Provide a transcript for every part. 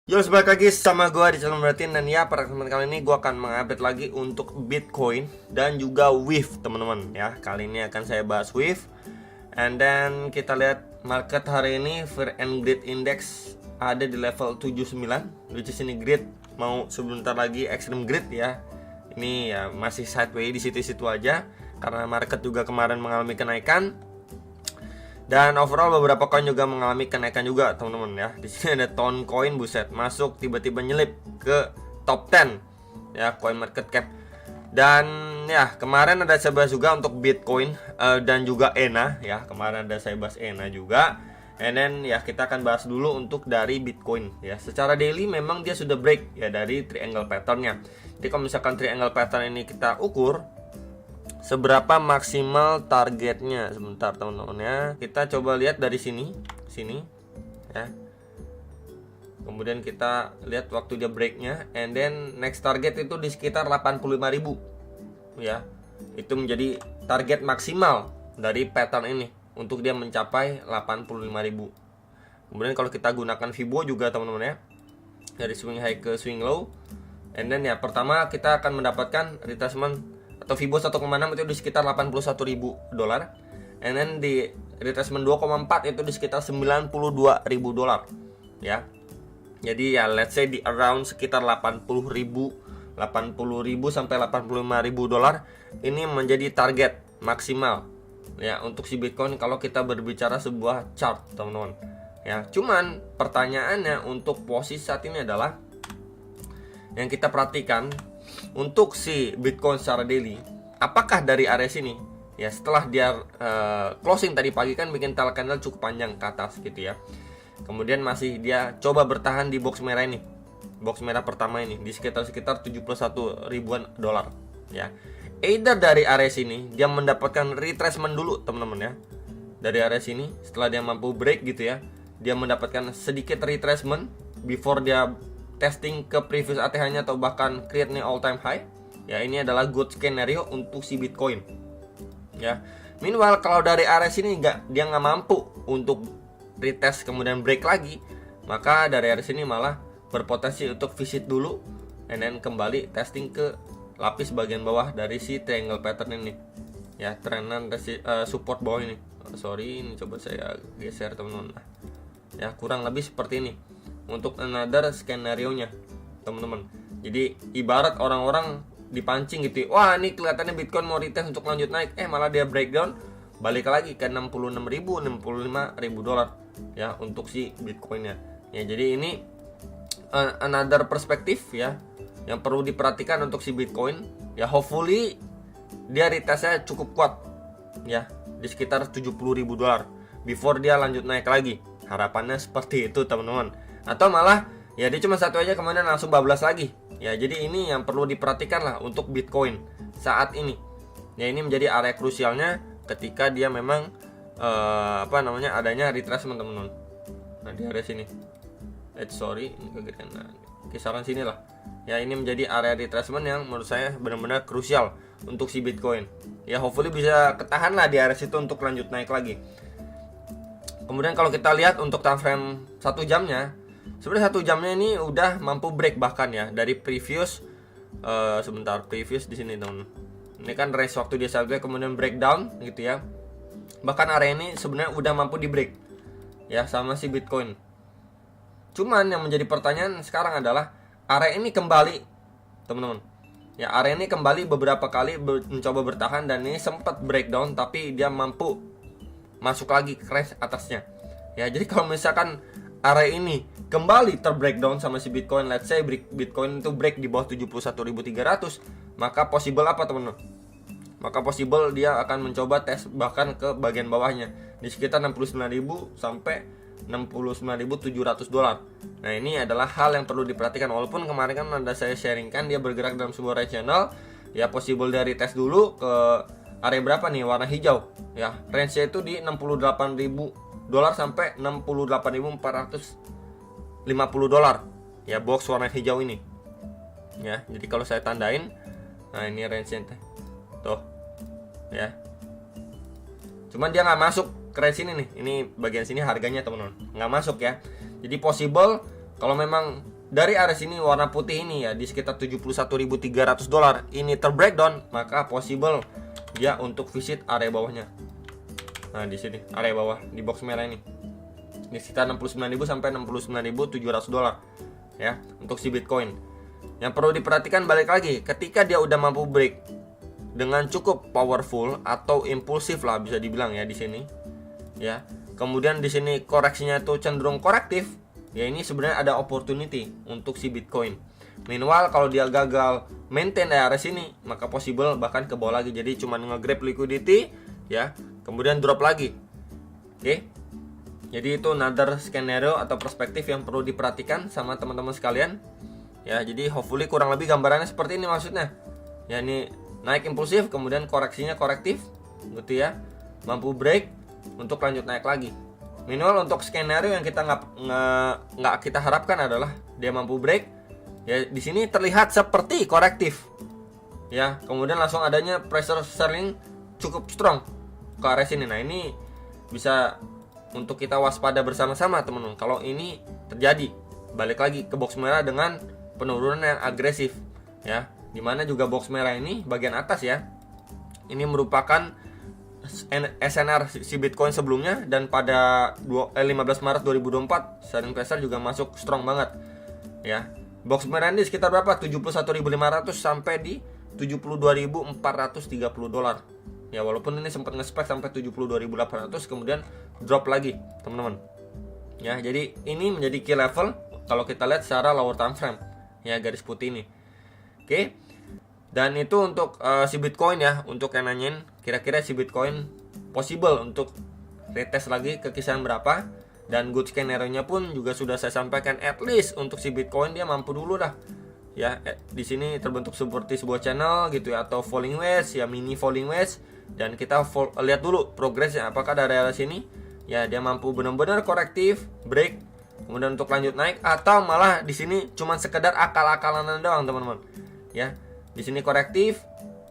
Yo, balik lagi sama gue di channel Bertin. Dan ya, pada kesempatan kali ini gue akan mengupdate lagi untuk Bitcoin dan juga WIF, teman-teman. Ya, kali ini akan saya bahas WIF. And then kita lihat market hari ini, Fear and Greed Index ada di level 79, which is ini greed mau sebentar lagi extreme greed ya. Ini ya masih sideways di situ-situ aja karena market juga kemarin mengalami kenaikan. Dan overall beberapa koin juga mengalami kenaikan juga, teman-teman ya. Di sini ada Toncoin, buset, masuk tiba-tiba nyelip ke top 10 ya coin market cap. Dan ya kemarin ada saya bahas juga untuk Bitcoin dan juga ENA ya. Kemarin ada saya bahas ENA juga. And then ya kita akan bahas dulu untuk dari Bitcoin ya. Secara daily memang dia sudah break ya dari triangle patternnya. Jadi kalau misalkan triangle pattern ini kita ukur seberapa maksimal targetnya, sebentar teman-teman ya. Kita coba lihat dari sini ya. Kemudian kita lihat waktu dia breaknya, and then next target itu di sekitar 85.000 ya. Itu menjadi target maksimal dari pattern ini untuk dia mencapai 85.000. Kemudian kalau kita gunakan Fibo juga teman-teman ya, dari swing high ke swing low, and then ya pertama kita akan mendapatkan retracement atau Fibo 1,6 itu di sekitar 81.000 dolar, and then di retracement 2,4 itu di sekitar 92.000 dolar ya. Jadi ya let's say di around sekitar 80.000 sampai 85.000 dolar ini menjadi target maksimal ya untuk si Bitcoin kalau kita berbicara sebuah chart, teman-teman ya. Cuman pertanyaannya untuk posisi saat ini adalah yang kita perhatikan untuk si Bitcoin secara daily, apakah dari area sini ya setelah dia closing tadi pagi kan bikin tail candle cukup panjang ke atas gitu ya. Kemudian masih dia coba bertahan di box merah ini. Box merah pertama ini di sekitar 71 ribuan dolar ya. Either dari area sini dia mendapatkan retracement dulu, teman-teman ya. Dari area sini setelah dia mampu break gitu ya, dia mendapatkan sedikit retracement before dia testing ke previous ATH-nya atau bahkan create new all time high. Ya, ini adalah good scenario untuk si Bitcoin. Ya. Meanwhile kalau dari area sini dia nggak mampu untuk retest kemudian break lagi, maka dari area sini malah berpotensi untuk visit dulu and then kembali testing ke lapis bagian bawah dari si triangle pattern ini. Ya, trenan support bawah ini. Sorry, ini coba saya geser teman-teman. Ya, kurang lebih seperti ini untuk another skenario-nya, teman-teman. Jadi ibarat orang-orang dipancing gitu. Wah, ini kelihatannya Bitcoin mau retest untuk lanjut naik, malah dia breakdown, balik lagi ke 66.000, 65.000 dolar ya untuk si Bitcoinnya. Ya, jadi ini another perspektif ya yang perlu diperhatikan untuk si Bitcoin. Ya, hopefully dia retestnya cukup kuat ya di sekitar 70.000 dolar before dia lanjut naik lagi. Harapannya seperti itu, teman-teman. Atau malah ya dia cuma satu aja kemudian langsung bablas lagi ya. Jadi ini yang perlu diperhatikan lah untuk Bitcoin saat ini ya. Ini menjadi area krusialnya ketika dia memang adanya retracement, teman-teman. Nah, di area sini sorry ini kegedean. Nah, kisaran sini lah ya. Ini menjadi area retracement yang menurut saya benar-benar krusial untuk si Bitcoin ya. Hopefully bisa ketahan lah di area situ untuk lanjut naik lagi. Kemudian kalau kita lihat untuk time frame 1 jamnya, sebenarnya 1 jamnya ini udah mampu break bahkan ya dari previous previous di sini, teman. Ini kan range waktu dia sideways kemudian breakdown gitu ya. Bahkan area ini sebenarnya udah mampu di break ya sama si Bitcoin. Cuman yang menjadi pertanyaan sekarang adalah area ini kembali, teman-teman. Ya, area ini kembali beberapa kali mencoba bertahan dan ini sempat breakdown tapi dia mampu masuk lagi ke range atasnya. Ya, jadi kalau misalkan area ini kembali terbreakdown sama si Bitcoin, let's say Bitcoin itu break di bawah 71.300, maka possible apa, teman-teman? Maka possible dia akan mencoba tes bahkan ke bagian bawahnya di sekitar 69.000 sampai 69.700 dolar. Nah, ini adalah hal yang perlu diperhatikan. Walaupun kemarin kan ada saya sharingkan dia bergerak dalam sebuah range channel, ya possible dari tes dulu ke area berapa nih, warna hijau ya. Range-nya itu di 68.000 dolar sampai 68.450 dolar ya, box warna hijau ini ya. Jadi kalau saya tandain, nah ini range-nya tuh ya. Cuman dia nggak masuk ke range ini nih. Ini bagian sini harganya, teman-teman, nggak masuk ya. Jadi possible kalau memang dari area sini warna putih ini ya di sekitar 71.300 dolar ini terbreakdown, maka possible dia untuk visit area bawahnya. Nah, di sini area bawah di box merah ini di sekitar 69.000 sampai 69.700 dolar ya untuk si Bitcoin. Yang perlu diperhatikan balik lagi, ketika dia udah mampu break dengan cukup powerful atau impulsif lah bisa dibilang ya di sini ya. Kemudian di sini koreksinya tuh cenderung korektif. Ya ini sebenarnya ada opportunity untuk si Bitcoin. Meanwhile kalau dia gagal maintain di area sini, maka possible bahkan ke bawah lagi. Jadi cuma nge-grab liquidity ya, kemudian drop lagi. Oke. Jadi itu another scenario atau perspektif yang perlu diperhatikan sama teman-teman sekalian. Ya, jadi hopefully kurang lebih gambarannya seperti ini maksudnya. Ya ini naik impulsif, kemudian koreksinya korektif gitu ya. Mampu break untuk lanjut naik lagi. Minimal untuk skenario yang kita nggak kita harapkan adalah dia mampu break ya di sini terlihat seperti korektif ya, kemudian langsung adanya pressure selling cukup strong ke area sini. Nah ini bisa untuk kita waspada bersama-sama teman-teman kalau ini terjadi. Balik lagi ke box merah dengan penurunan yang agresif ya, dimana juga box merah ini bagian atas ya, ini merupakan SNR si Bitcoin sebelumnya, dan pada 15 Maret 2024 selling pressure juga masuk strong banget ya. Box merah ini sekitar berapa? 71.500 sampai di 72.430 dolar. Ya walaupun ini sempat nge-spike sampai 72.800 kemudian drop lagi, teman-teman. Ya, jadi ini menjadi key level kalau kita lihat secara lower time frame. Ya, garis putih ini. Oke. Dan itu untuk si Bitcoin ya, untuk yang nanyain kira-kira si Bitcoin possible untuk retest lagi ke kisaran berapa, dan good scenario-nya pun juga sudah saya sampaikan, at least untuk si Bitcoin dia mampu dulu dah. Ya, di sini terbentuk seperti sebuah channel gitu ya, atau falling wedge ya, mini falling wedge, dan kita lihat dulu progresnya apakah dari area sini ya dia mampu benar-benar korektif, break, kemudian untuk lanjut naik, atau malah di sini cuma sekedar akal-akalan doang, teman-teman. Ya. Di sini korektif,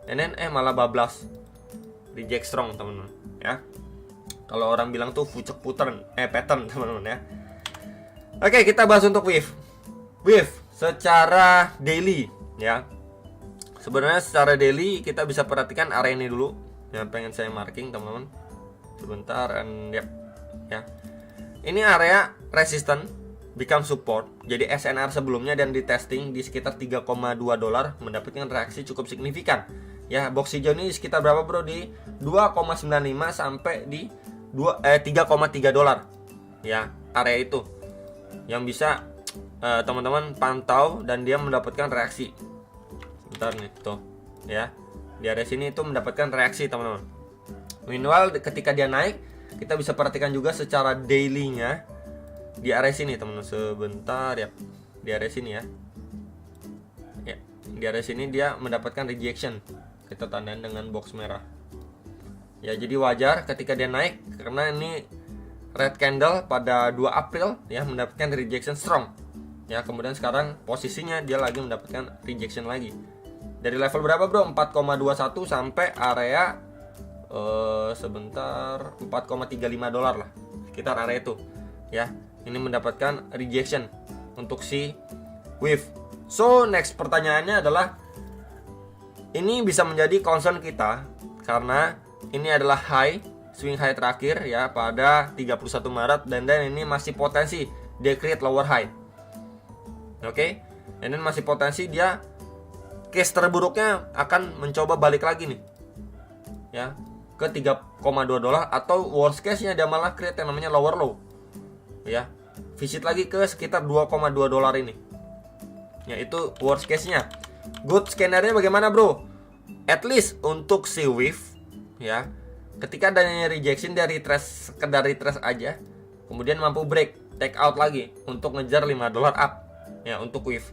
and then malah bablas, reject strong, teman-teman. Ya, kalau orang bilang tuh fucek pattern, teman-teman ya. Oke, kita bahas untuk WIF secara daily ya. Sebenarnya secara daily kita bisa perhatikan area ini dulu yang pengen saya marking, teman-teman. Sebentar, and ya. Ini area resistance become support. Jadi SNR sebelumnya dan di testing di sekitar 3,2 dolar mendapatkan reaksi cukup signifikan. Ya, box hijau ini sekitar berapa bro? Di 2,95 sampai di 3,3 dolar. Ya, area itu yang bisa teman-teman pantau dan dia mendapatkan reaksi. Bentar nih, tuh. Ya. Di area sini itu mendapatkan reaksi, teman-teman. Meanwhile ketika dia naik, kita bisa perhatikan juga secara daily-nya di area sini, teman-teman. Sebentar ya, di area sini ya. Ya, di area sini dia mendapatkan rejection. Kita tandain dengan box merah. Ya, jadi wajar ketika dia naik karena ini red candle pada 2 April ya mendapatkan rejection strong. Ya, kemudian sekarang posisinya dia lagi mendapatkan rejection lagi. Dari level berapa, bro? 4,21 sampai area sebentar 4,35 dolar lah. Sekitar area itu. Ya. Ini mendapatkan rejection untuk si WIF. So next pertanyaannya adalah, ini bisa menjadi concern kita karena ini adalah swing high terakhir ya pada 31 Maret, dan ini masih potensi dia create lower high. Oke. Dan masih potensi dia case terburuknya akan mencoba balik lagi nih. Ya, ke 3,2 dolar, atau worst case-nya dia malah create yang namanya lower low. Ya, visit lagi ke sekitar 2,2 dolar ini. Ya, itu worst case-nya. Good skenario bagaimana, bro? At least untuk si WIF ya, ketika adanya rejection dari retrace, sekedar retrace aja, kemudian mampu break, take out lagi untuk ngejar 5 dolar up ya untuk WIF.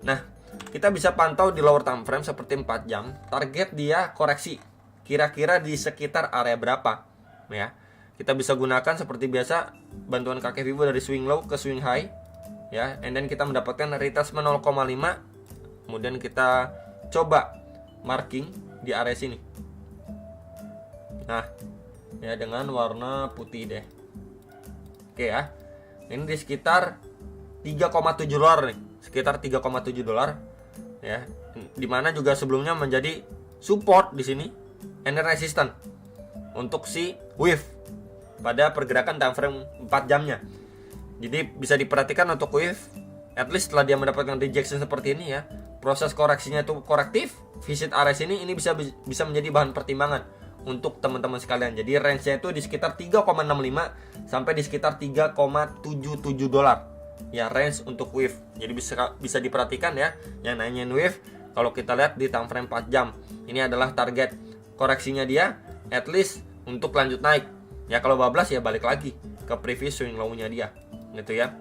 Nah, kita bisa pantau di lower time frame seperti 4 jam, target dia koreksi kira-kira di sekitar area berapa ya. Kita bisa gunakan seperti biasa bantuan kakek Vivo dari swing low ke swing high ya, and then kita mendapatkan retracement 0,5, kemudian kita coba marking di area sini. Nah, ya dengan warna putih deh. Oke ya. Ini di sekitar 3,7 dolar nih. sekitar 3,7 dolar ya, dimana juga sebelumnya menjadi support di sini and resistant untuk si WIF pada pergerakan time frame 4 jamnya. Jadi bisa diperhatikan untuk WIF, at least setelah dia mendapatkan rejection seperti ini ya, proses koreksinya itu korektif, visit area ini bisa menjadi bahan pertimbangan untuk teman-teman sekalian. Jadi range-nya itu di sekitar 3,65 sampai di sekitar 3,77 dolar. Ya, range untuk WIF. Jadi bisa diperhatikan ya, yang nanyain WIF, kalau kita lihat di time frame 4 jam, ini adalah target koreksinya dia at least untuk lanjut naik. Ya kalau bablas ya balik lagi ke previous swing low-nya dia, gitu ya.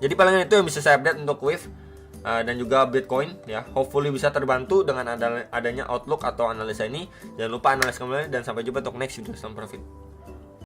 Jadi palingan itu yang bisa saya update untuk WIF dan juga Bitcoin ya. Hopefully bisa terbantu dengan adanya outlook atau analisa ini. Jangan lupa analisa kembali dan sampai jumpa untuk next video. Salam profit.